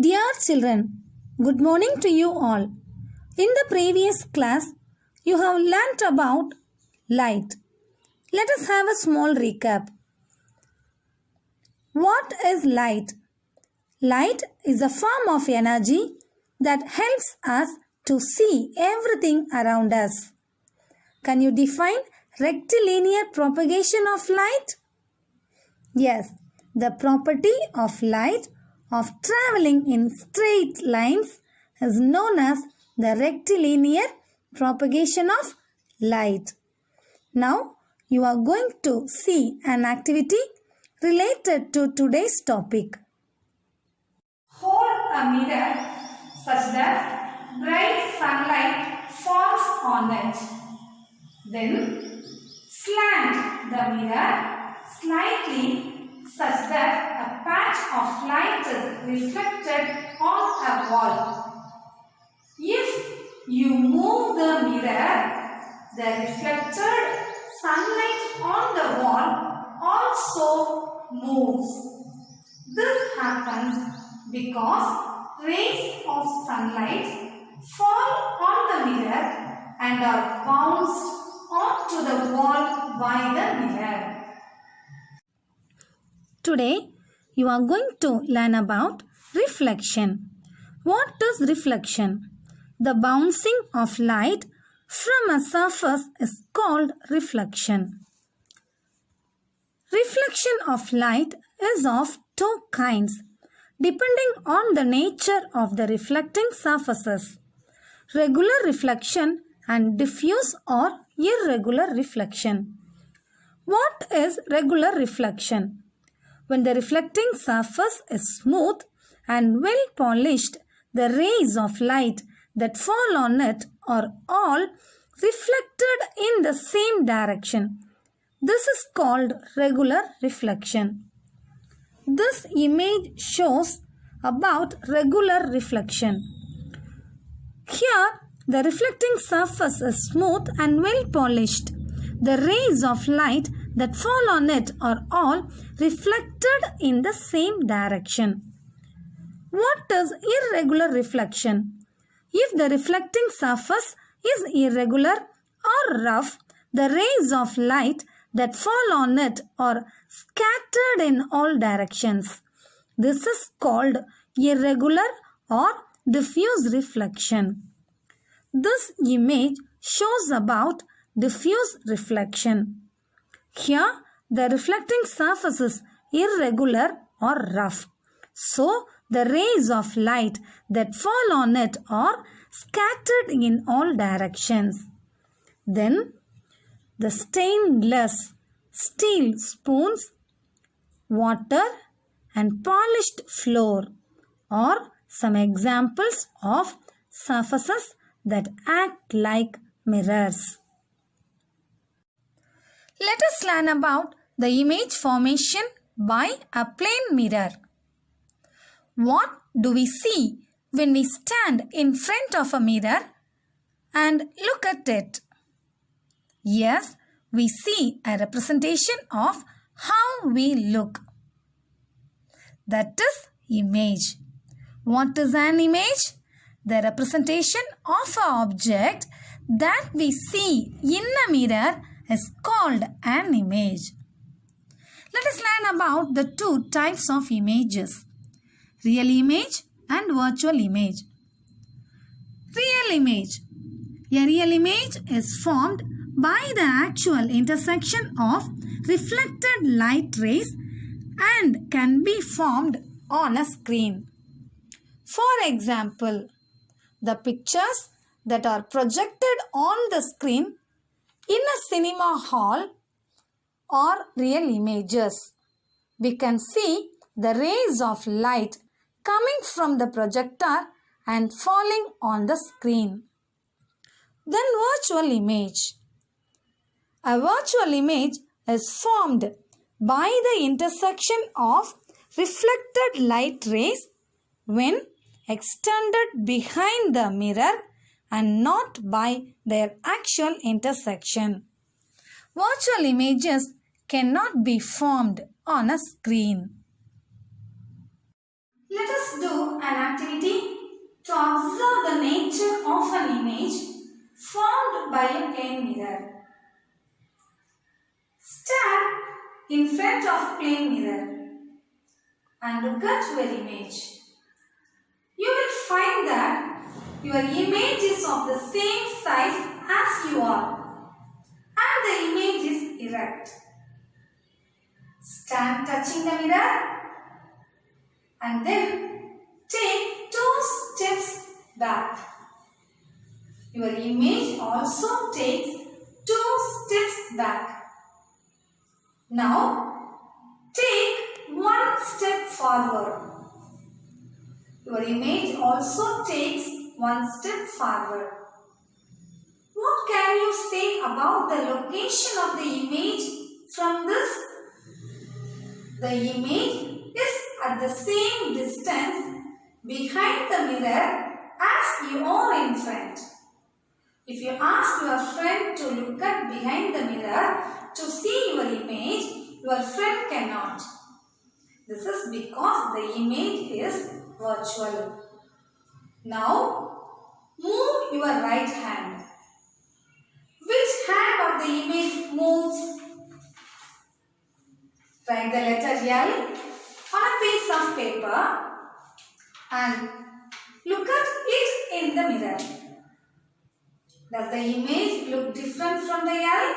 Dear children, good morning to you all. In the previous class, you have learnt about light. Let us have a small recap. What is light? Light is a form of energy that helps us to see everything around us. Can you define rectilinear propagation of light? Yes, the property of light of traveling in straight lines is known as the rectilinear propagation of light. Now, you are going to see an activity related to today's topic. Hold a mirror such that bright sunlight falls on it. Then, slant the mirror slightly such that a patch of light is reflected on a wall. If you move the mirror, the reflected sunlight on the wall also moves. This happens because rays of sunlight fall on the mirror and are bounced onto the wall by the mirror. Today, you are going to learn about reflection. What is reflection? The bouncing of light from a surface is called reflection. Reflection of light is of two kinds, depending on the nature of the reflecting surfaces: regular reflection and diffuse or irregular reflection. What is regular reflection? When the reflecting surface is smooth and well polished, the rays of light that fall on it are all reflected in the same direction. This is called regular reflection. This image shows about regular reflection. Here, the reflecting surface is smooth and well polished. The rays of light that fall on it are all reflected in the same direction. What is irregular reflection? If the reflecting surface is irregular or rough, the rays of light that fall on it are scattered in all directions. This is called irregular or diffuse reflection. This image shows about diffuse reflection. Here, the reflecting surface is irregular or rough. So, the rays of light that fall on it are scattered in all directions. Then, the stainless steel spoons, water and polished floor are some examples of surfaces that act like mirrors. Let us learn about the image formation by a plane mirror. What do we see when we stand in front of a mirror and look at it? Yes, we see a representation of how we look. That is image. What is an image? The representation of an object that we see in a mirror is called an image. Let us learn about the two types of images: real image and virtual image. Real image. A real image is formed by the actual intersection of reflected light rays and can be formed on a screen. For example, the pictures that are projected on the screen in a cinema hall are real images. We can see the rays of light coming from the projector and falling on the screen. Then virtual image. A virtual image is formed by the intersection of reflected light rays when extended behind the mirror and not by their actual intersection. Virtual images cannot be formed on a screen. Let us do an activity to observe the nature of an image formed by a plane mirror. Stand in front of plane mirror and look at your image. You will find that your image is of the same size as you are and the image is erect. Stand touching the mirror and then take 2 steps back. Your image also takes 2 steps back. Now take 1 step forward. Your image also takes 1 step forward. What can you say about the location of the image from this? The image is at the same distance behind the mirror as you are in front. If you ask your friend to look at behind the mirror to see your image, your friend cannot. This is because the image is virtual. Now, move your right hand. Which hand of the image moves? Write the letter L on a piece of paper and look at it in the mirror. Does the image look different from the L?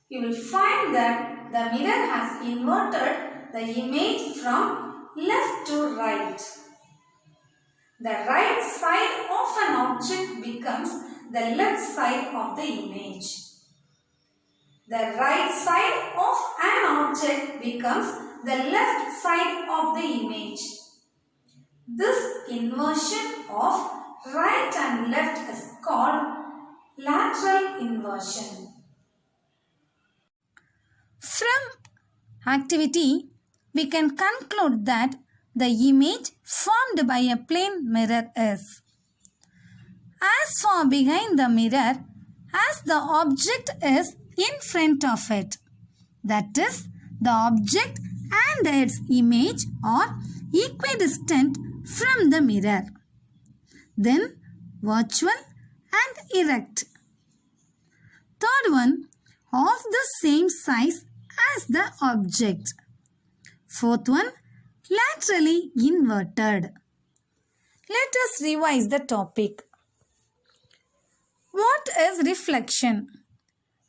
You will find that the mirror has inverted the image from left to right. The right side of an object becomes the left side of the image. The right side of an object becomes the left side of the image. This inversion of right and left is called lateral inversion. From activity, we can conclude that the image formed by a plane mirror is as far behind the mirror as the object is in front of it. That is, the object and its image are equidistant from the mirror. Then, virtual and erect. Third one, of the same size as the object. Fourth one, laterally inverted. Let us revise the topic. What is reflection?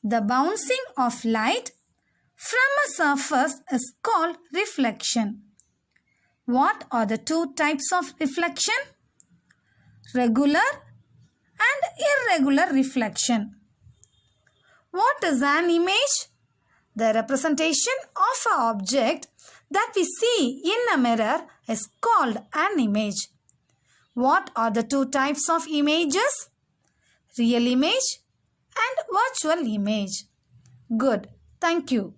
The bouncing of light from a surface is called reflection. What are the 2 types of reflection? Regular and irregular reflection. What is an image? The representation of an object that we see in a mirror is called an image. What are the 2 types of images? Real image and virtual image. Good. Thank you.